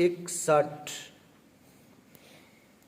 61